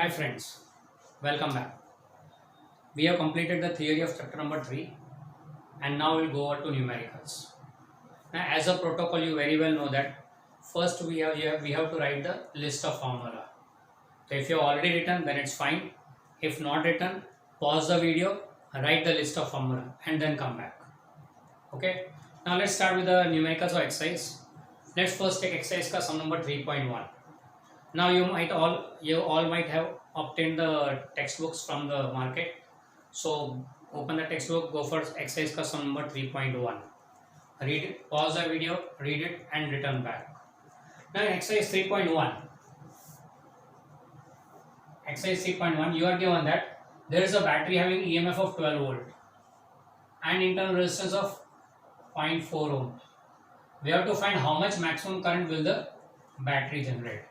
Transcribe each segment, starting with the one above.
Hi friends, welcome back. We have completed the theory of chapter number 3 and now we'll go over to numericals. Now as a protocol you very well know that first we have to write the list of formula. So if you have already written then it's fine. If not written, pause the video, write the list of formula and then come back. Okay. Now let's start with the numericals of exercise. Let's first take exercise ka sum number 3.1. Now you all might have obtained the textbooks from the market. So open the textbook, go for exercise ka sum number 3.1. Read it, pause the video, read it and return back. Now exercise 3.1. Exercise 3.1, you are given that there is a battery having EMF of 12 volt and internal resistance of 0.4 ohm. We have to find how much maximum current will the battery generate.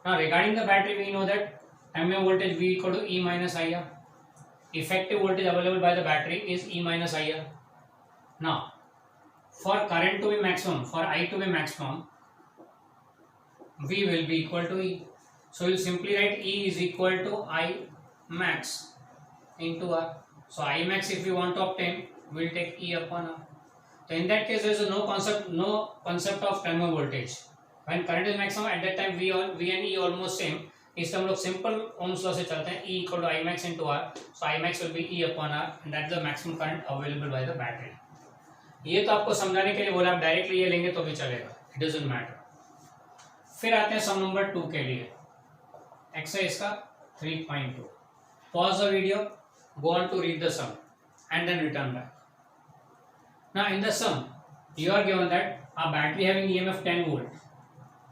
Now regarding the battery, we know that terminal voltage V equal to E minus IR. Effective voltage available by the battery is E minus IR. Now for current to be maximum, for I to be maximum, V will be equal to E. So we will simply write E is equal to I max into R. So I max if we want to obtain, we will take E upon R. So in that case there is no concept of terminal voltage. When current is maximum at that time V and E almost same. इस हम लोग simple Ohm's law से चलते हैं E equal to I max into R. So I max will be E upon R and that is the maximum current available by the battery. ये तो आपको समझाने के लिए बोला, आप डायरेक्टली ये लेंगे तो भी चलेगा, इट डजंट मैटर. फिर आते हैं सम नंबर 2 के लिए, एक्सरसाइज का 3.2. Pause the video, go on to read the sum and then return back. Now in the sum you are given that a battery having EMF 10 volt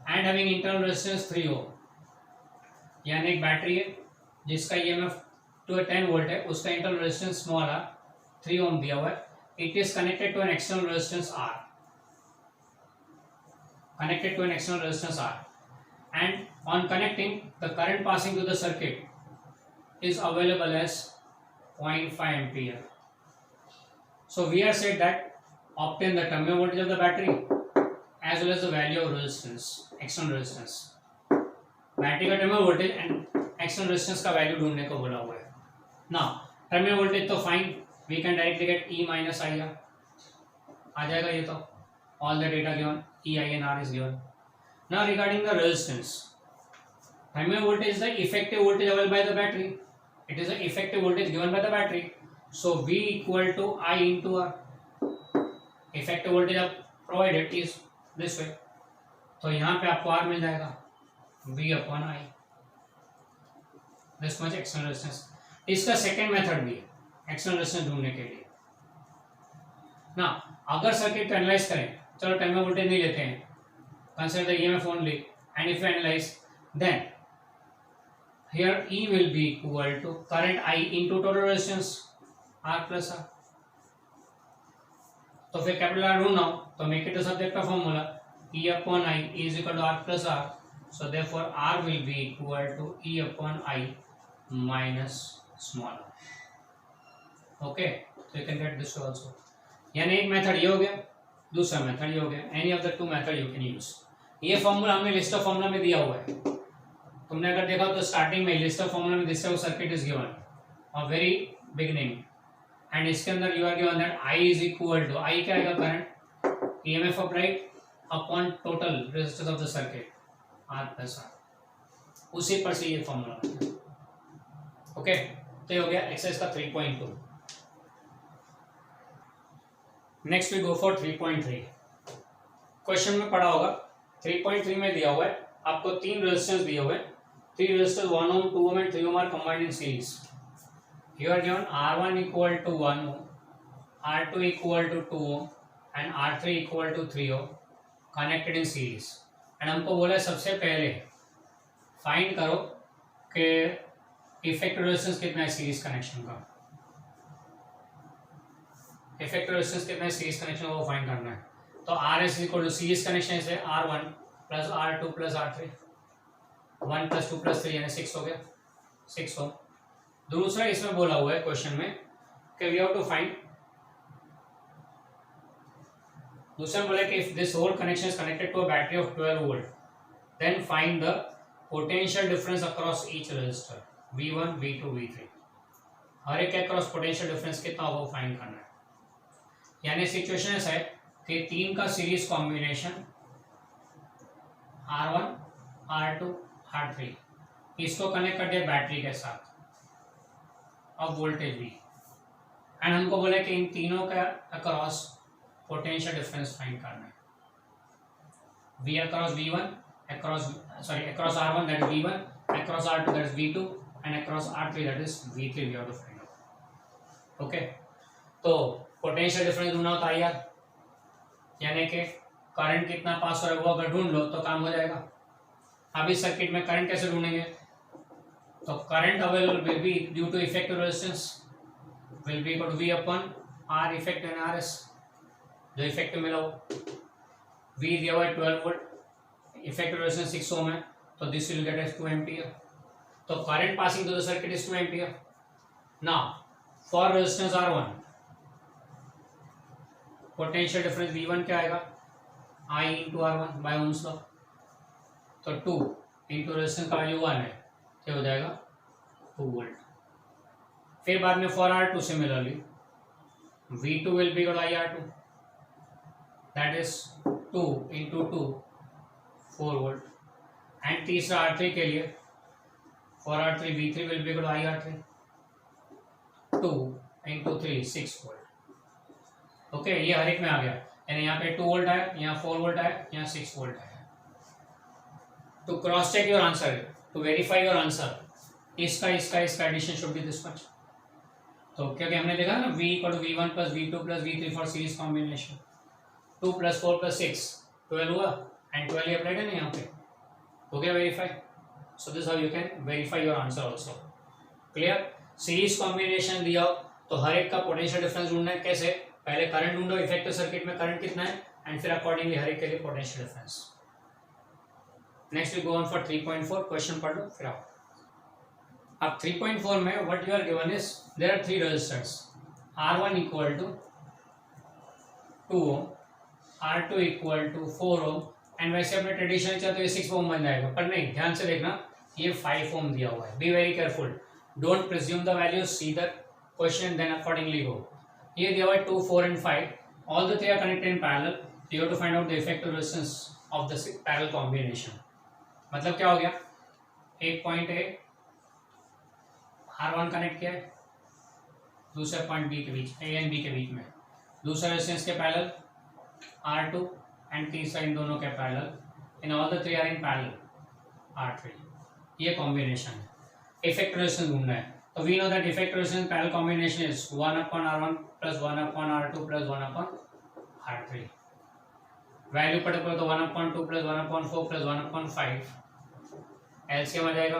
and having internal resistance 3 ohm. यानी एक battery है जिसका EMF to 10 volt है, उसका internal resistance small r 3 ohm दिया हुआ है. It is connected to an external resistance R. Connected to an external resistance R, and on connecting the current passing through the circuit is available as 0.5 ampere. So we have said that obtain the terminal voltage of the battery as well as the value of resistance, external resistance. Battery का terminal voltage and external resistance का value ढूंढने को बोला हुआ है. Now terminal voltage तो fine, we can directly get E minus I R आ जाएगा. ये तो all the data given, E I and R is given. Now regarding the resistance, terminal voltage is the effective voltage available by the battery. It is the effective voltage given by the battery. So V equal to I into R. Effective voltage provided is this way. तो यहाँ पे आपको R मिल जाएगा V upon I. This much external resistance. इसका second method भी है external resistance ढूंढने के लिए. ना अगर सर्किट को एनालाइज करें, चलो टर्मिनल वोल्टेज नहीं लेते हैं, consider the EMF only, and if you analyze then here E will be equal to current I into total resistance R plus R. तो फिर कैपिटल R ढूंढना हो तो मेक इट द सब्जेक्ट का formula E upon I is equal to R plus R. So therefore R will be equal to E upon I minus small r. Okay, so you can get this also. यानी एक method ये हो गया, दूसरा method ये हो गया. Any of the two method you can use. ये फॉर्मूला हमने लिस्ट ऑफ फॉर्मूला में दिया हुआ है. तुमने अगर देखा तो स्टार्टिंग में लिस्ट ऑफ फॉर्मूला में this type circuit is given और वेरी बिगिनिंग, एंड इसके अंदर you are given that I is equal to, I क्या आएगा current EMF applied upon total resistance of the circuit R plus R. उसी पर से ये फॉर्मूला. ओके, तो ये हो गया एक्सरसाइज का 3.2. Next we go for 3.3. Question में पढ़ा होगा 3.3 में दिया हुआ है आपको तीन रेजिस्टेंस दिए हुए हैं. Three resistance 1 ohm 2 ohm and 3 ohm are combined in series. You are given R1 equal to 1 ohm, R2 equal to 2 ohm and R3 equal to 3 ohm connected in series. And हमको बोला है सबसे पहले find करो कि effective resistance कितना है series connection का. इफेक्टिव रेजिस्टेंस कितना है सीरीज कनेक्शन का वो फाइंड करना है. तो R S equal to series connection से R1 plus R2 plus R3, 1 plus 2 plus 3 यानी 6 हो गया, 6 हो. दूसरा इसमें बोला हुआ है क्वेश्चन में कि वी हैव टू फाइंड, दूसरा बोला कि if this whole connection is connected to a battery of 12 volt then find the potential difference across each resistor V1 V2 V3, हर एक के अक्रॉस पोटेंशियल डिफरेंस कितना होगा वो फाइंड करना है। यानी सिचुएशन ऐसा है कि तीन का series combination R1 R2 R3, इसको कनेक्ट कर दिया बैटरी के साथ, अब वोल्टेज V, एंड हमको बोला कि इन तीनों का अक्रॉस पोटेंशियल डिफरेंस फाइंड करना है। V across V1 across R1 that is V1, across R2 that is V2, and across R3 that is V3 we have to find out. Okay, तो potential difference ढूंढना होता है यार, यानी कि current कितना पास हो रहा है वो अगर ढूंढ लो तो काम हो जाएगा। अब इस सर्किट में करंट कैसे ढूंढेंगे, तो current available will be due to effective resistance will be equal to V upon R effective and RS, जो इफेक्टिव मिला हो। V दिया हुआ है 12 वोल्ट, इफेक्टिव रेजिस्टेंस 6 ओम है, तो this will get as 2 ampere. तो current passing through the circuit is 2 ampere. Now for resistance R1 potential difference V1 क्या आएगा, I into R1 by ohm's law, तो 2 इंटू रेजिस्टेंस का value 1 है, क्या हो जाएगा 2 वोल्ट। फिर बाद में for R2 similarly V2 will be equal IR2 that is 2 into 2 4 volt, and तीसरा R3 के लिए for R3 V3 will be equal IR3 2 into 3 6 volt. Okay, ये हर एक में आ गया, यानी यहाँ पे 2 वोल्ट आया, यहाँ 4 वोल्ट आया, यहाँ 6 वोल्ट आया। To cross check your answer, to verify your answer, इसका addition should be this much. तो क्योंकि हमने देखा ना V equal to V1 plus V2 plus V3 for series combination, 2 plus 4 plus 6 12 हुआ, एंड 12 अप्लाइड है ना यहाँ पे, हो गया verify. So this how you can verify your answer also. Clear, series combination दिया हो तो हर एक का पोटेंशियल डिफरेंस ढूंढना है। कैसे, पहले करंट ढूंढो, इफेक्टिव सर्किट में करंट कितना है, एंड फिर अकॉर्डिंगली हर एक के लिए potential difference. Next we go on for 3.4, question पढ़ लो फिर आओ। अब 3.4 में what you are given is there are 3 resistors, R1 equal to 2 ohm, R2 equal to 4 ohm, and वैसे अपने ट्रेडिशनल चाहते तो ये 6 ओम बन जाएगा, पर नहीं, ध्यान से देखना ये 5 ओम दिया हुआ है। Be very careful, don't presume the value, see the question then accordingly go. ये दिया हुआ है 2 4 and 5, all the 3 are connected in parallel, you have to find out the effective resistance of the parallel combination. मतलब क्या हो गया, एक point है R1 कनेक्ट किया है दूसरे पॉइंट B के बीच, A एंड B के बीच में, दूसरा रेजिस्टेंस के पैरेलल R2 एंड तीसरा इन दोनों के parallel, in all the 3 are in parallel R3, ये कॉम्बिनेशन है। इफेक्टिव रेजिस्टेंस ढूंढना है, तो we know that effective resistance parallel combination is 1 upon R1 plus 1 upon R2 plus 1 upon R3। Value पढ़े तो 1 upon 2 plus 1 upon 4 plus 1 upon 5, LCM आ जाएगा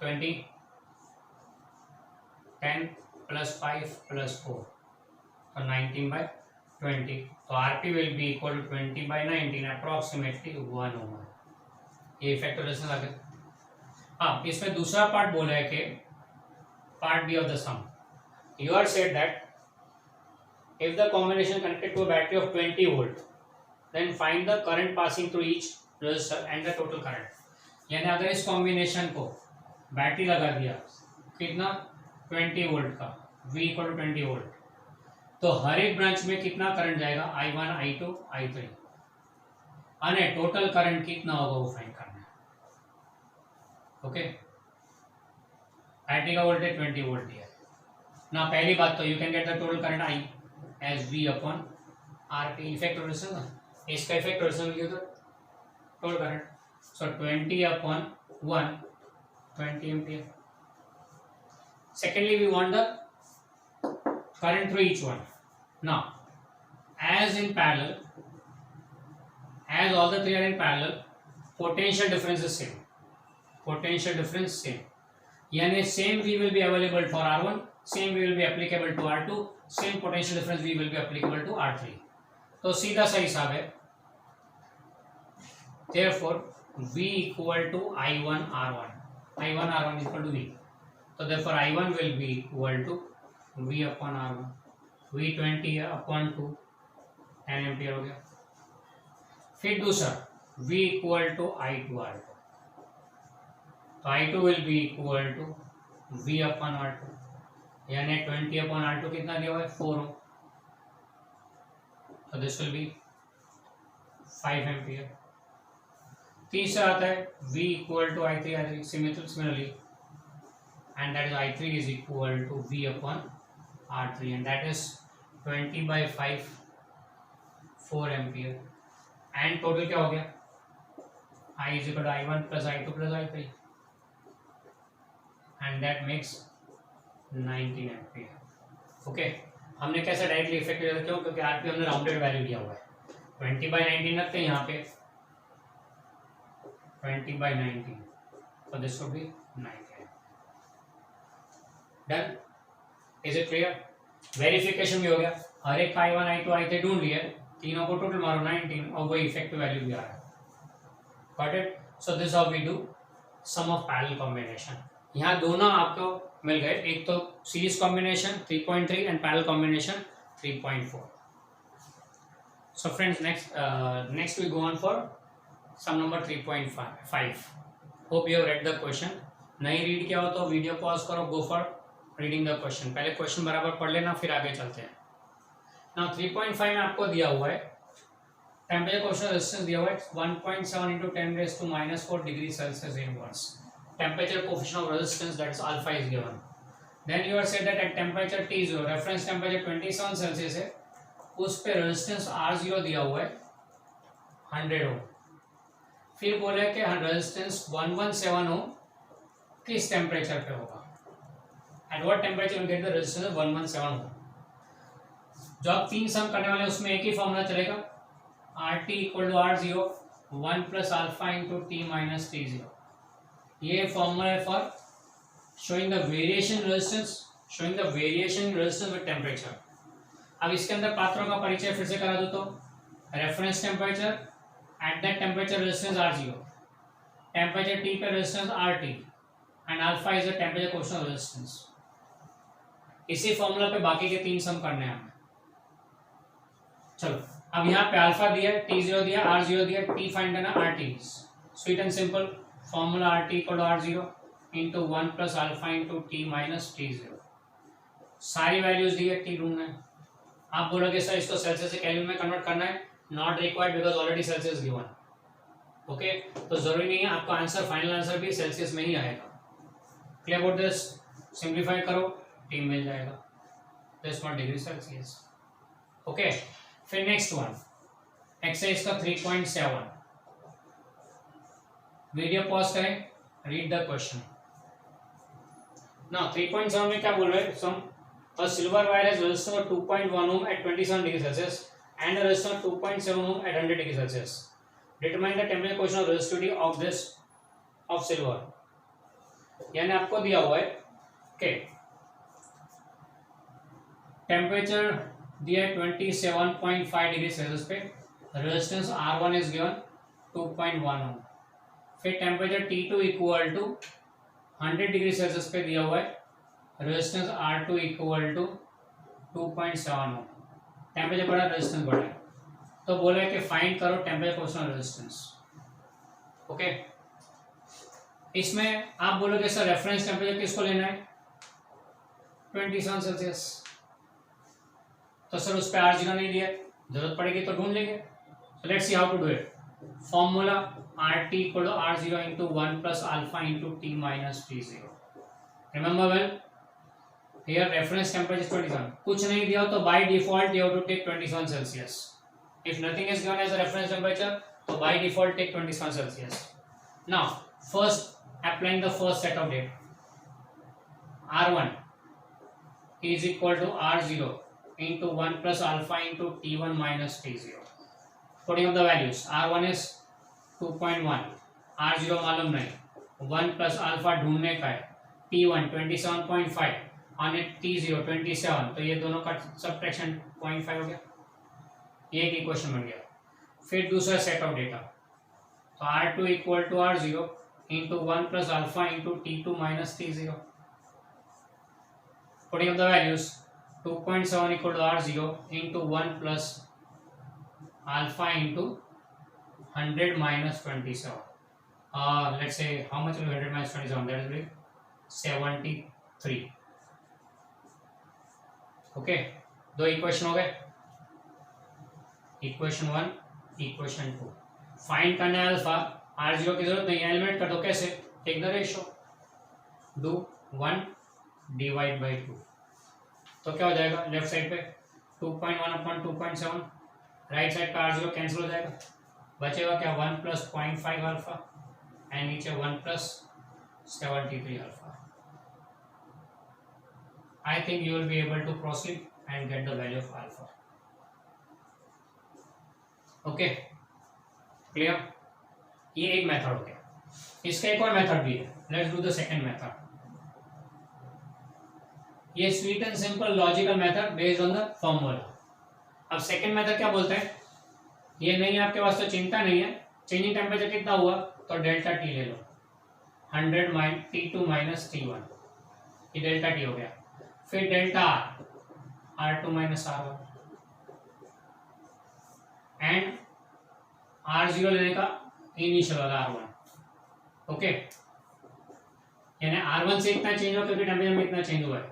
20, 10 plus 5 plus 4, तो 19/20, तो RP will be equal to 20/19 approximately 1 ohm. ये effective resistance आ गया। हाँ, इसमें दूसरा पार्ट बोला है कि part B of the sum, you are said that if the combination connected to a battery of 20 volt, then find the current passing through each resistor and the total current। यानी अगर इस combination को battery लगा दिया कितना 20 volt का, V equal to 20 volt, तो हर एक ब्रांच में कितना करंट जाएगा, I1 I2 I3, अने टोटल करंट कितना होगा वो फाइंड करना है। ओके, बैटरी का वोल्टेज 20 वोल्ट दिया है ना। पहली बात तो you can get the total current I as V upon RP, effective resistance, इसका इफेक्टिव रेजिस्टेंस लिखो तो total current, so 20 upon 1 20 ampere. Secondly, we want the current through each one. Now, as in parallel, as all the 3 are in parallel, potential difference is same. Potential difference same. यानी same V will be available for R1, same V will be applicable to R2, same potential difference V will be applicable to R3. तो सीधा सा हिसाब है, therefore V equal to I1 R1, I1 R1 equal to V, तो therefore I1 will be equal to V upon R1, V 20 upon 2 10 ampere हो गया। फिर दूसरा V equal to I2 R2. तो I2 will be equal to V upon R2, यानी 20 upon R2 कितना दिया हुआ है 4 ओम, तो दिस विल बी 5 एम्पियर। तीसरा आता है V equal to I3 R3 similarly, and that is I3 is equal to V upon R3, and that is 20 by 5 4 ampere. And total क्या हो गया I is equal to I1 plus I2 plus I3, and that makes 19 ampere. Okay, हमने कैसे directly effect लिया, क्यों? क्योंकि RP हमने rounded value लिया हुआ है। 20 by 19 रखते हैं यहाँ पे, 20 by 19, so this would be 19। Done, is it clear? Verification भी हो गया, हर एक I1 I2 I3 ढूंढ लिए, तीनों को टोटल मारो 19 और वही इफेक्टिव वैल्यू भी आ रहा है। Got it? So this how we do sum of parallel combination. यहाँ दोनों आपको मिल गए, एक तो series combination 3.3 and parallel combination 3.4। So friends, next we go on for sum number 3.5। Hope you have read the question. नहीं read किया हो तो वीडियो पॉज करो, go for reading the question. पहले क्वेश्चन बराबर पढ़ लेना, फिर आगे चलते हैं। नाउ 3.5 में आपको दिया हुआ है टेम्परेचर कोएफिशिएंट रेजिस्टेंस दिया हुआ है 1.7 into 10⁻⁻⁴ degree Celsius inverse. Temperature coefficient of resistance that is alpha is given. Then you are said that at temperature T0, reference temperature 27 Celsius है, उस पे रेजिस्टेंस R0 दिया हुआ है 100 ओम। फिर बोले कि रेजिस्टेंस 117 ओम किस टेम्परेचर पे होगा, at what temperature will get the resistance 117 ohm. जो आप तीन सम करने वाले उसमें एक ही फॉर्मूला चलेगा, RT equal to R0 1 plus alpha into T minus T0। ये फॉर्मूला है for showing the variation resistance, showing the variation resistance with temperature. अब इसके अंदर पात्रों का परिचय फिर से करा दो तो reference temperature, at that temperature resistance R0, temperature T पे resistance RT, and alpha is the temperature coefficient of resistance. इसी फॉर्मूला पे बाकी के तीन सम करने हैं हमें। चलो, अब यहाँ पे अल्फा दिया, T0 दिया, R0 दिया, T फाइंड करना RT। Sweet and simple formula RT equal to R0 into 1 plus alpha into T minus T0। सारी वैल्यूज दी है, T ढूंढना है। आप बोलोगे सर इसको सेल्सियस से केल्विन में कन्वर्ट करना है, not required because already Celsius given. Okay, तो जरूरी नहीं है, आपका आंसर फाइनल आंसर भी सेल्सियस में ही आएगा। Clear about this? सिंप्लीफाई करो, T मिल जाएगा, this not degree Celsius. Okay, फिर नेक्स्ट वन एक्सरसाइज का 3.7। वीडियो पॉज करें, रीड द क्वेश्चन। नाउ 3.7 में क्या बोल रहे हैं? सम a silver wire has resistance of 2.1 ohm at 27 degree Celsius and a resistance of 2.7 ohm at 100 degree Celsius. Determine the temperature coefficient of resistivity of this of silver। यानी आपको दिया हुआ है कि टेम्परेचर दिया है 27.5 डिग्री सेल्सियस पे, resistance R1 is given 2.1 ohm. फिर temperature T2 equal to 100 degree Celsius पे दिया हुआ है, resistance R2 equal to 2.7 ohm. Temperature बढ़ा, रेजिस्टेंस बढ़ा है, तो बोला है कि फाइंड करो temperature coefficient of resistance. Okay, इसमें आप बोलोगे सर रेफरेंस टेम्परेचर किसको लेना है? 27 सेल्सियस। तो सर उस पर R0 नहीं दिया, जरूरत पड़ेगी तो ढूंढ लेंगे। So let's see how to do it. Formula RT equal to R0 into 1 plus alpha into T minus T0। Remember well, here reference temperature 27। कुछ नहीं दिया हो तो by default you have to take 27 Celsius. If nothing is given as a reference temperature तो by default take 27 Celsius. Now first applying the first set of data, R1 is equal to R0 into 1 plus alpha into T1 minus T0. Putting up the values, R1 is 2.1, R0 मालूम नहीं, 1 plus alpha ढूंढने का है, T1 27.5 और T0 27, तो ये दोनों का सब्ट्रैक्शन 0.5 हो गया, ये एक इक्वेशन बन गया। फिर दूसरा सेट ऑफ डेटा, तो R2 equal to R0 into 1 plus alpha into T2 minus T0. Putting up the values, 2.7 equal to R0 into 1 plus alpha into 100 minus 27. Let's say how much will be 100 minus 27? That will be 73. Okay, दो equation हो गए, equation 1, equation 2. Find करना है alpha. R0 की जरूरत नहीं है, eliminate कर दो. कैसे? Take the ratio, do 1 divide by 2. तो क्या हो जाएगा? लेफ्ट साइड पे 2.1 अपॉन 2.7, राइट साइड का R0 कैंसिल हो जाएगा, बचेगा क्या? 1 प्लस 0.5 अल्फा एंड नीचे 1 plus 73 alpha. I think you will be able to proceed and get the value of alpha. Okay, clear? ये एक मेथड हो गया. इसका एक और मेथड भी है. Let's do the second method. ये sweet and simple logical method based on the formula. अब सेकंड मेथड क्या बोलते हैं? ये नहीं है आपके पास तो चिंता नहीं है. चेंजिंग टेम्परेचर कितना हुआ तो डेल्टा टी ले लो, 100 T2 माइनस T1, ये डेल्टा टी हो गया. फिर delta R2 minus R1 and R0 लेने का इनिशियल वाला R1. ओके, यानी R1 से इतना चेंज हुआ क्योंकि टेम्परेचर में इतना चेंज हुआ है.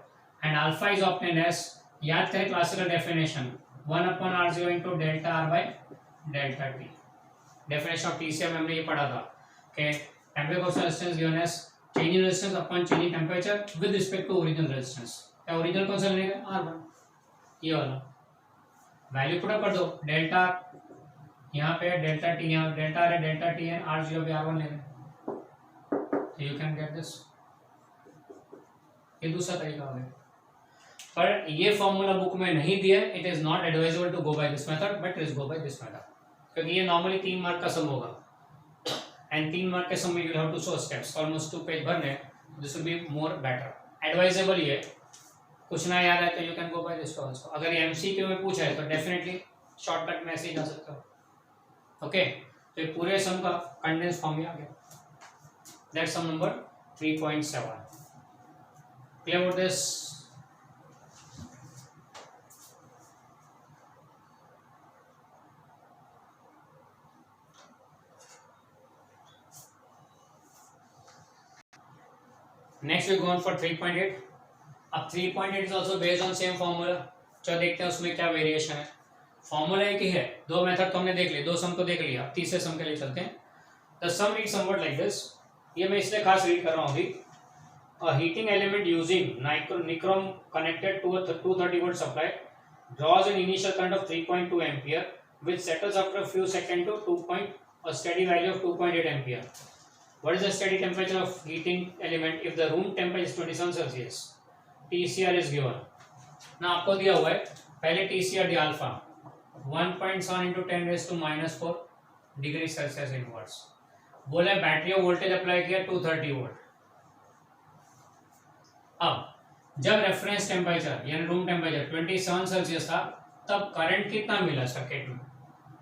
And alpha is obtained as, याद करें classical definition, 1 upon R0 into delta R by delta T. Definition of TCM में हमने ये पढ़ा था कि temperature resistance given as changing resistance upon changing temperature with respect to original resistance. Original कौन सा लेने का? R1. ये वाला वैल्यू पुट अप कर दो. डेल्टा यहाँ पे है, डेल्टा टी यहाँ, डेल्टा आर है, डेल्टा टी है, R0 पे R1 लेना. तो यू कैन गेट दिस. ये दूसरा तरीका हो गया, पर ये फॉर्मूला बुक में नहीं दिया. It is not advisable to go by this method, but is go by this method, क्योंकि ये नॉर्मली 3 मार्क का सम होगा एंड 3 मार्क के सम में you will have to show steps, almost 2 page भरने. This will be more better. Advisable ये, कुछ ना याद है तो you can go by this also. अगर ये एमसीक्यू में पूछा है तो डेफिनेटली शॉर्टकट में ऐसे ही जा सकते हो. ओके, तो ये पूरे सम का कंडेंस फॉर्म में आ गया. That's sum number 3.7. Clear about this? Next we go on for 3.8. अब 3.8 is also based on same formula. चलो देखते हैं उसमें क्या वेरिएशन है. फॉर्मूला एक ही है, दो मेथड तो हमने देख लिए, दो सम तो देख लिया. तीसरे सम के लिए चलते हैं. The sum read something like this. ये मैं इसलिए खास रीड कर रहा हूँ अभी. A heating element using nichrome connected to a 230 volt supply draws an initial current of 3.2 ampere which settles after a few seconds to a steady value of 2.8 ampere. What is the steady temperature of heating element if the room temperature is 27 Celsius? TCR is given. ना आपको दिया हुआ है, पहले TCR दिया alpha 1.7 into 10 raise to -4 degree Celsius inverse. बोला battery में voltage apply किया 230 वोल्ट. अब जब रेफरेंस टेम्परेचर यानी रूम टेम्परेचर 27 सेल्सियस था, तब करंट कितना मिला सर्किट में?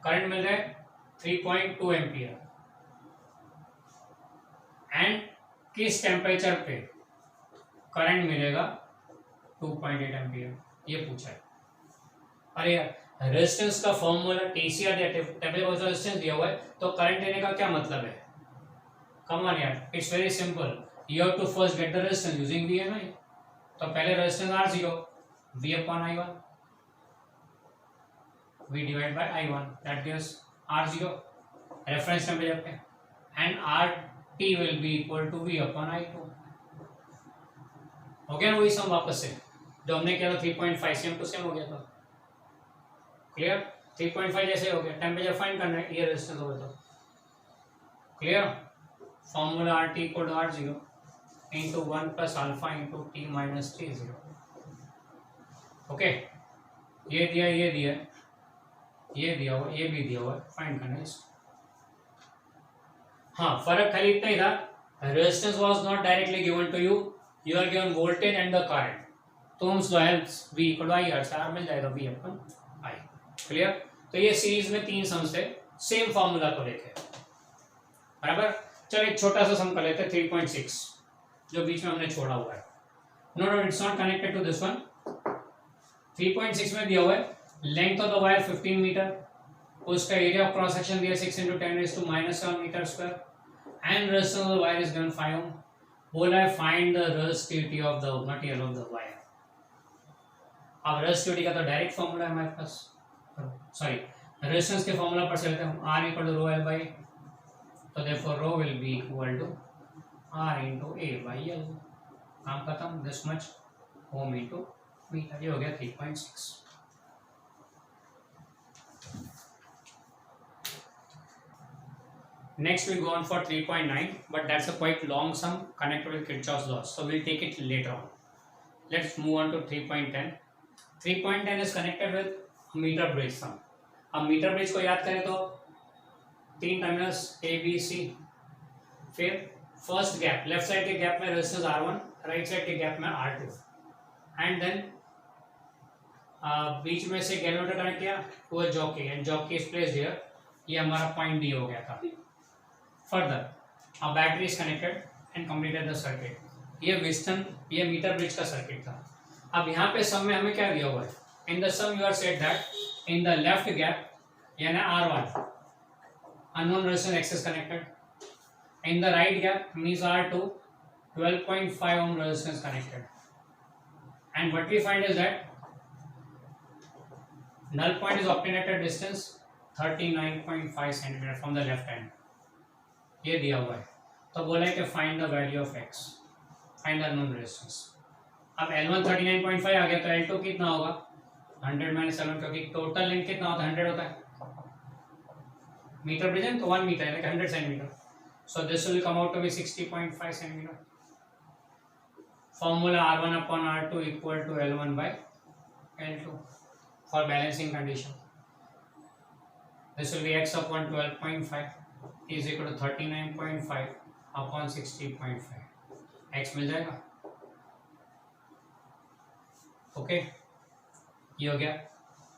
करंट मिल रहा है 3.2 एम्पियर. एंड किस टेम्परेचर पे करंट मिलेगा? 2.8 एम्पियर. ये पूछा है. अरे यार, रेजिस्टेंस का फॉर्मूला TCR टेम्परेचर रेजिस्टेंस दिया हुआ है, तो करंट लेने का क्या मतलब है? कम ऑन यार, it's very simple. You have to first get the resistance using VMI. तो पहले resistance R0 V upon I1, V divide by I1, that gives R0 reference temperature पे, and RT will be equal to V upon I2. हो गया ना वही सम वापस से जो हमने किया था 3.5 सेम टू सेम हो गया था. क्लियर? 3.5 जैसे हो गया. टेम्परेचर फाइंड करना है, ये रेजिस्टेंस हो गया. Clear? Formula RT equal to R0 into 1 plus alpha into T minus T0. Okay, ये दिया, ये दिया, ये दिया हुआ, ये भी दिया हुआ, फाइंड करना है इसको. हाँ, फर्क खाली इतना ही था, resistance was not directly given to you, you are given voltage and the current. तो हम सो helps V equal to IR से R मिल जाएगा V अपन I. क्लियर? तो ये सीरीज में 3 सम्स थे सेम फॉर्मूला को लेके. बराबर. चलो एक छोटा सा सम कर लेते हैं 3.6 जो बीच में हमने छोड़ा हुआ है. No no, it's not connected to this one. 3.6 में दिया हुआ है length of the wire 15 metre, उसका एरिया ऑफ क्रॉस सेक्शन दिया 6 × 10⁻⁻⁷ metre square and resistance of the wire is given 5 ohm. बोला है find the resistivity of the material of the wire. अब resistivity का तो डायरेक्ट फॉर्मूला है हमारे पास, सॉरी रेजिस्टेंस के फॉर्मूला पर चलते हैं, R = ρl/A, तो therefore ρ will be equal to R × A/L। काम खत्म, दिस मच ओम इनटू मीटर, ये हो गया 3.6। Next we go on for 3.9, but that's a quite long sum connected with Kirchhoff's laws, so we'll take it later on. Let's move on to 3.10. 3.10 is connected with meter bridge sum. अब metre bridge को याद करें तो 3 terminals A B C, फिर first gap, left side के gap में resistance R1, right side के gap में R2, एंड देन बीच में से गैल्वेटर कनेक्ट किया to a jockey and jockey is placed here. ये हमारा पॉइंट D हो गया था। Further a battery is connected and completed the circuit. ये विस्टन, ये मीटर ब्रिज का सर्किट था। अब यहाँ पे सम में हमें क्या दिया हुआ है? In the sum you are said that in the left gap यानी R1 unknown resistance X is connected, in the right gap means R2 12.5 ohm resistance connected, and what we find is that null point is obtained at a distance 39.5 centimeter from the left hand, ये दिया हुआ है। तो बोला है कि find the value of x, find the unknown resistance. अब L1 39.5 आ गया तो L2 कितना होगा 100 - L1, क्योंकि टोटल लेंथ कितना होता है 100 होता है, मीटर ब्रिज है तो 1 मीटर है 100 centimetre, so this will come out to be 60.5 centimetre. Formula R1/R2 equal to L1/L2 for balancing condition. This will be x upon 12.5 is equal to 39.5 upon 60.5, x मिल जाएगा। ओके, ये हो गया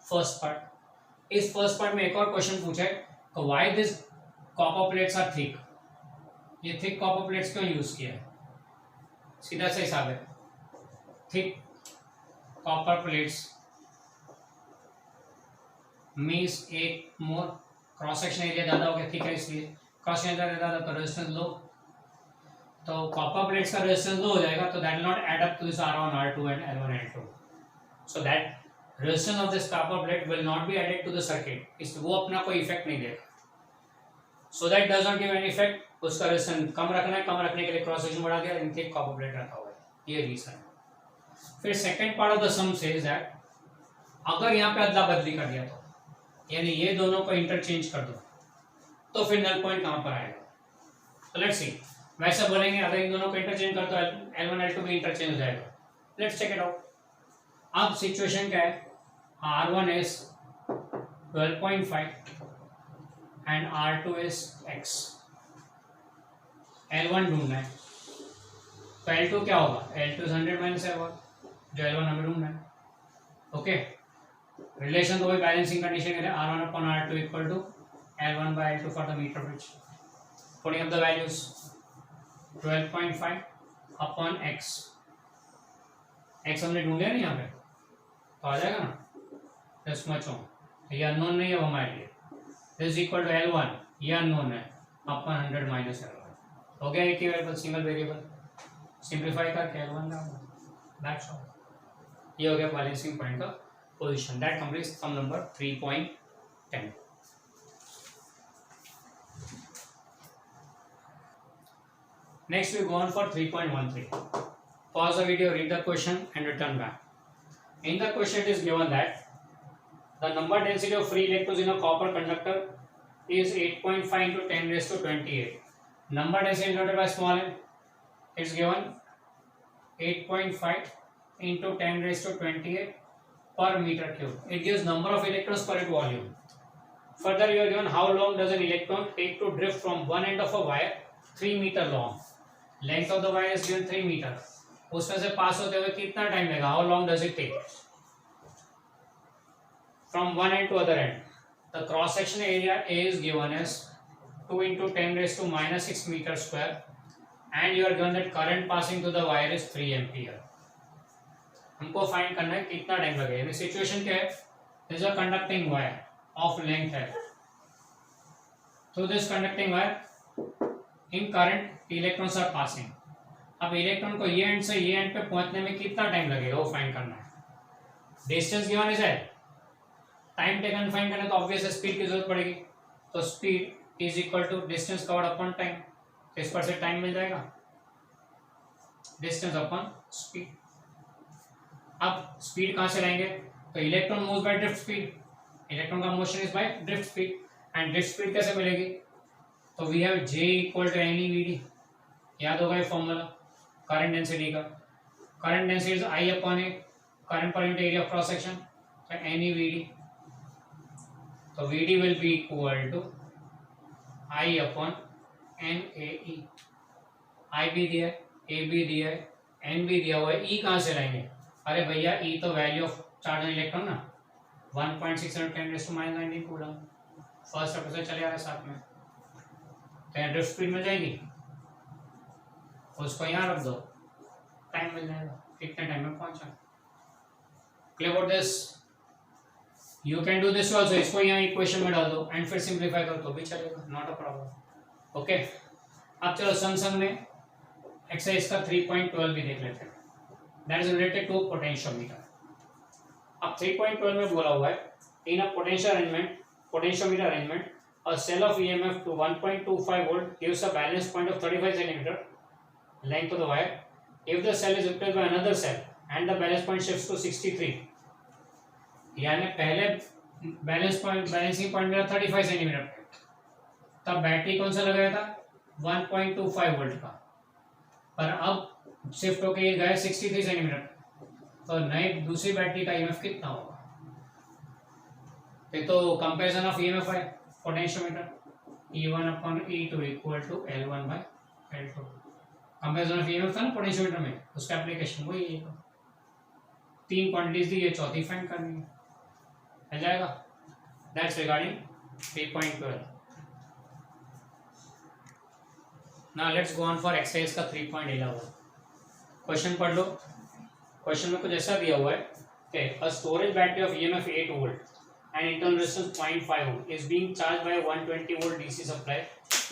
first part. इस first part में एक और question पूछा है, why this copper plates are thick, ये थिक कॉपर प्लेट्स क्यों यूज किया है? सीधा सा हिसाब है, थिक कॉपर प्लेट्स मीन्स एक मोर क्रॉस सेक्शन एरिया ज़्यादा हो गया, ठीक है, इसलिए क्रॉस सेक्शन एरिया ज़्यादा तो रेजिस्टेंस लो, तो कॉपर प्लेट्स का रेजिस्टेंस लो हो जाएगा, तो that will not add up to this R1 R2 and L1 L2, so that resistance of this copper plate will not be added to the circuit, इस वो अपना कोई effect नहीं देगा, so that does not give any effect. उसका resistance कम रखना है, कम रखने के लिए क्रॉस सेक्शन बढ़ा दिया, इन थिक कॉपर प्लेट रखा हुआ है, ये रीजन है। फिर second part of the sum says that अगर यहाँ पे अदला बदली कर दिया तो, यानी ये दोनों को इंटरचेंज कर दो, तो फिर नल पॉइंट कहां पर आएगा? तो लेट्स सी, वैसे बोलेंगे अगर इन दोनों को इंटरचेंज कर दो L1 L2 भी इंटरचेंज हो जाएगा। Let's check it out. अब सिचुएशन क्या है, R1 is 12.5 and R2 is X, L1 ढूंढना है, तो L2 क्या होगा? L2 is 100 - L1, जो L1 हमें ढूंढना है। ओके, रिलेशन तो वही बैलेंसिंग कंडीशन है, R1/R2 equal to L1/L2 for the meter bridge. Putting up the values 12.5 upon x, x हमने ढूंढ लिया ना यहाँ पे, तो आ जाएगा ना दिस मच ओम, ये अननोन नहीं है वो हमारे लिए, दिस इक्वल टू L1, ये अननोन है, अपॉन 100 - L1 हो गया, एक ही वेरिएबल सिंगल वेरिएबल, सिंप्लीफाई करके L1 का, दैट्स ऑल। ये हो गया बैलेंसिंग पॉइंट का position. That completes sum number 3.10. Next we go on for 3.13. Pause the video, read the question and return back. In the question it is given that the number density of free electrons in a copper conductor is 8.5 into 10⁻²8. Number density denoted by small m, it's given 8.5 into 10⁻²8 per meter cube. It gives number of electrons per unit volume. Further, you are given how long does an electron take to drift from one end of a wire 3 meter long. Length of the wire is given 3 meter. उसमें से पास होते हुए कितना time लेगा? How long does it take? From one end to other end. The cross section area A is given as 2 into 10⁻⁻6 meter square, and you are given that current passing through the wire is 3 ampere. हमको find करना है कितना time लगेगा। Situation क्या है, this a conducting wire of length है through this conducting wire in current electrons are passing. अब electron को ये एंड से ये एंड पे पहुंचने में कितना टाइम लगेगा वो फाइंड करना है. Distance given is that, time taken find करना तो ऑब्वियस स्पीड की जरूरत पड़ेगी. तो speed is equal to distance covered upon time. इस पर से टाइम मिल जाएगा, डिस्टेंस अपॉन स्पीड. अब स्पीड कहां से लाएंगे? तो electron moves by drift speed. Electron का motion is by drift speed. And drift speed कैसे मिलेगी? तो we have J equal to n e v d. याद होगा ये फॉर्मूला करंट डेंसिटी का. Current density is I upon A, current per unit area of cross section, तो n e v d. तो v d will be equal to I upon n A e. I भी दिया है, ए भी दिया है, N भी दिया हुआ है. ई कहाँ से लाएंगे? अरे भैया ई तो value of charge on electron ना, 1.610 - कूलम. फर्स्ट एपिसोड चले आ रहा है साथ में. तो ड्रिफ्ट स्पीड मिल जाएगी, उसको यहाँ रख दो, टाइम मिल जाएगा कितने टाइम में पहुंचा. Clear about this? You can do this also. इसको यहाँ इक्वेशन में डाल दो एंड फिर सिंप्लीफाई कर दो भी चलेगा, नॉट अ प्रॉब्लम. ओके, अब चलो संग संग में एक्सरसाइज का 3.12 भी देख लेते हैं. That is related to potentiometer. अब 3.12 में बोला हुआ है इन अ potentiometer arrangement, a cell of EMF to 1.25 volt gives a balance point of 35 cm length of the wire. If the cell is replaced by another cell and the balance point shifts to 63, यानी पहले balancing point मेरा 35 centimetre, तब battery कौन सा लगाया था? 1.25 volt का, पर अब शिफ्ट होके ये गया 63 सेंटीमीटर. तो नई दूसरी बैटरी का ईएमएफ कितना होगा? ये तो कंपैरिजन ऑफ ईएमएफ है potentiometer. E1 upon E2 equal to L1 by L2. Comparison of EMF था ना पोटेंशियोमीटर में, उसका एप्लीकेशन वही है. तो 3 क्वांटिटीज दी, ये चौथी फाइंड करनी है, मिल जाएगा. That's regarding 3.12. Now let's go on for exercise का 3.11. क्वेश्चन पढ़ लो. क्वेश्चन में कुछ ऐसा दिया हुआ है कि a storage battery of EMF 8 volt and internal resistance 0.5 ohm is being charged by a 120 volt DC supply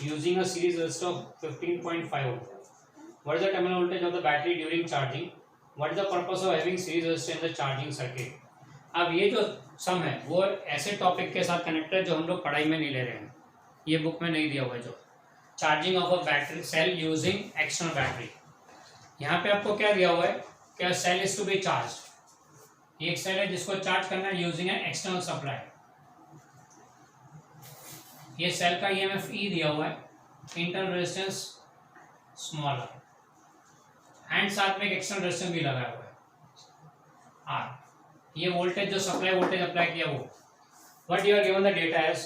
using a series resistor of 15.5 ohm. What is the terminal voltage of the battery during charging? What is the purpose of having series resistor in the charging circuit? अब ये जो सम है वो ऐसे topic के साथ connected जो हम लोग पढ़ाई में नहीं ले रहे हैं, ये बुक में नहीं दिया हुआ है. जो charging of a battery cell using external battery, यहाँ पे आपको क्या दिया हुआ है कि cell is to be charge. ये एक सेल है जिसको चार्ज करना है यूजिंग एन एक्सटर्नल सप्लाई. ये सेल का ईएमएफ ई दिया हुआ है, इंटरनल रेजिस्टेंस स्मॉलर, एंड साथ में एक एक्सटर्नल रेजिस्टेंस भी लगाया हुआ है आर. ये वोल्टेज जो सप्लाई वोल्टेज अप्लाई किया वो what you are given the data as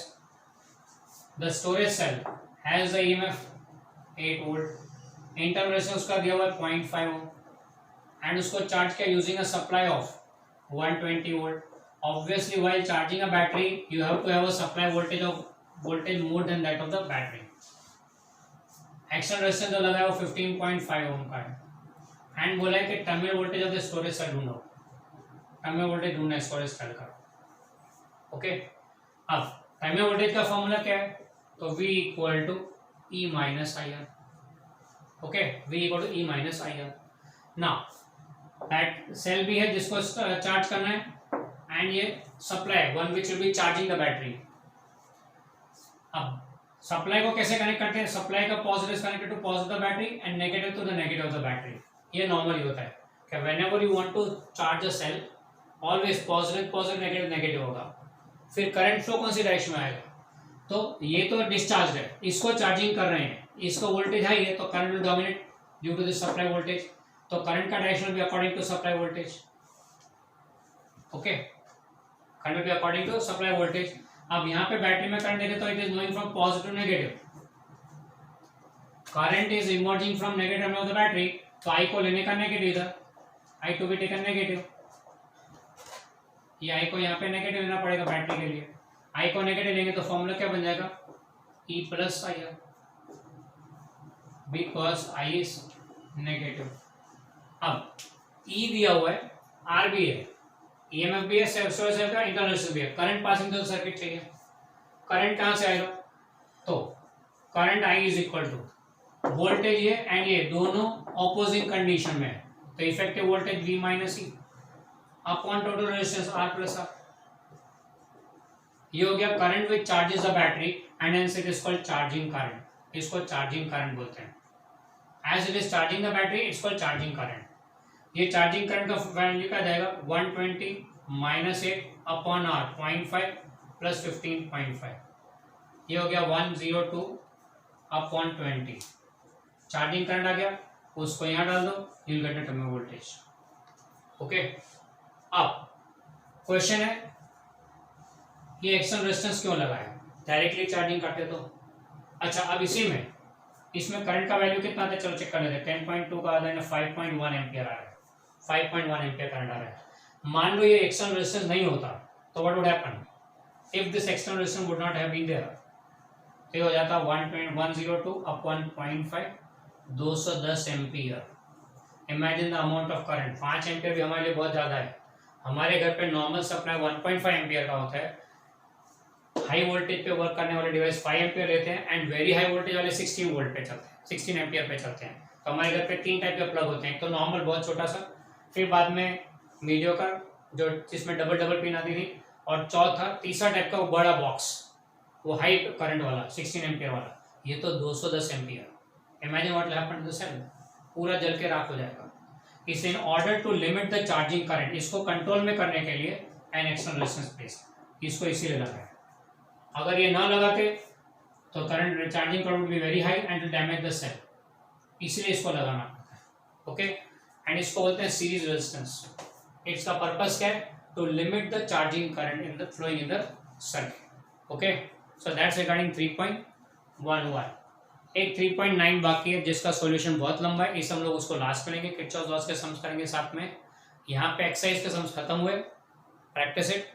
the storage cell has the EMF 8 वोल्ट, इंटरनल रेजिस्टेंस का दिया हुआ है 0.5 ओम, एंड उसको चार्ज किया using a supply of 120 volt. Obviously, while charging a battery, you have to have a supply voltage more than that of the battery. External resistance जो लगाया वो 15.5 ohm का है. एंड बोला है कि terminal voltage of the storage cell ढूंढो. Terminal voltage ढूंढना है स्टोरेज सेल का. ओके, अब टर्मिनल वोल्टेज का फॉर्मूला क्या है? तो V equal to E minus I R. Okay, V equal to E minus I R. Now but cell भी है जिसको चार्ज करना है, एंड ये supply one which will be charging the battery. अब सप्लाई को कैसे कनेक्ट करते हैं? सप्लाई का positive is connected to positive the battery and negative to the negative of the battery. ये नॉर्मली होता है कि whenever you want to charge a cell, always positive positive negative negative होगा. फिर करंट फ्लो कौन सी direction में आएगा? तो ये तो डिस्चार्ज है, इसको चार्जिंग कर रहे हैं, इसको वोल्टेज हाई है तो current will dominate due to this supply voltage. तो करंट का direction will be according to supply voltage. Okay, current will be according to supply voltage. अब यहाँ पे बैटरी में करंट देखे तो it is moving from positive negative. Current is emerging from negative of the battery, तो I को लेने का नेगेटिव इधर, I to be taken negative. ये आई को यहाँ पे नेगेटिव लेना पड़ेगा बैटरी के लिए. आई को नेगेटिव लेंगे तो फॉर्मूला क्या बन जाएगा? E plus I R, because I is negative. अब ई दिया हुआ है, आर भी है, ईएमएफ भी है, सेल का इंटरनल भी है, करंट पासिंग थ्रू सर्किट चाहिए. करंट कहाँ से आएगा? तो current I is equal to voltage ये एंड ये दोनों ऑपोजिंग कंडीशन में है, तो effective voltage V minus E upon total resistance R plus R। ये हो गया current which charges the battery and hence it is called charging current. इसको चार्जिंग करंट बोलते हैं। As it is charging the battery it's called charging current. ये charging current का value क्या जाएगा 120 माइनस 8 अपॉन R 0.5 प्लस 15.5। ये हो गया 102 अपॉन 20। चार्जिंग करंट आ गया, उसको यहाँ डाल दो, you will get the terminal voltage. Okay, अब क्वेश्चन है ये एक्सटर्नल रेजिस्टेंस क्यों लगाया, डायरेक्टली चार्जिंग करते तो। अच्छा, अब इसी में इसमें करंट का वैल्यू कितना था, चलो चेक कर लेते हैं। 10.2 का आधा 5.1 एम्पियर आ रहा है, 5.1 एम्पियर करंट आ रहा है। मान लो ये एक्सटर्नल रेजिस्टेंस नहीं होता तो what would happen if this external resistance would not have been there, तो ये हो जाता 102 upon 0.5 210 ampere. Imagine the amount of current. 5 ampere भी हमारे लिए बहुत ज़्यादा है। हमारे घर पे नॉर्मल सप्लाई 1.5 एम्पियर का होता है। हाई वोल्टेज पे वर्क करने वाले डिवाइस 5 एम्पियर लेते हैं एंड वेरी हाई वोल्टेज वाले 16 वोल्ट पे चलते हैं, 16 एम्पियर पे चलते हैं। तो हमारे घर पे 3 टाइप के प्लग होते हैं, तो नॉर्मल बहुत छोटा सा, फिर बाद में मीडियोकर जो जिसमें डबल पिन आती थी, और चौथा तीसरा टाइप का वो बड़ा बॉक्स, वो हाई करंट वाला 16 एम्पियर वाला, ये तो 210 ampere. Imagine what will happen to the cell, पूरा जल के राख हो जाएगा। इस in order to limit the charging current, इसको कंट्रोल में करने के लिए एन एक्सटर्नल रेजिस्टेंस प्लेस, इसको इसीलिए लगाया। अगर ये ना लगाते तो current charging current be very high and damage the cell, इसलिए इसको लगाना पड़ता है। ओके, एंड इसको बोलते हैं सीरीज रेजिस्टेंस। इसका पर्पस क्या है, to limit the charging current in the flowing in the circuit. Okay, so that's regarding 3.11। एक 3.9 बाकी है जिसका सॉल्यूशन बहुत लंबा है, इस हम लोग उसको लास्ट करेंगे। किरचॉफ लॉस के सम्स करेंगे साथ में। यहाँ पे एक्सरसाइज के सम्स खत्म हुए, प्रैक्टिस इट।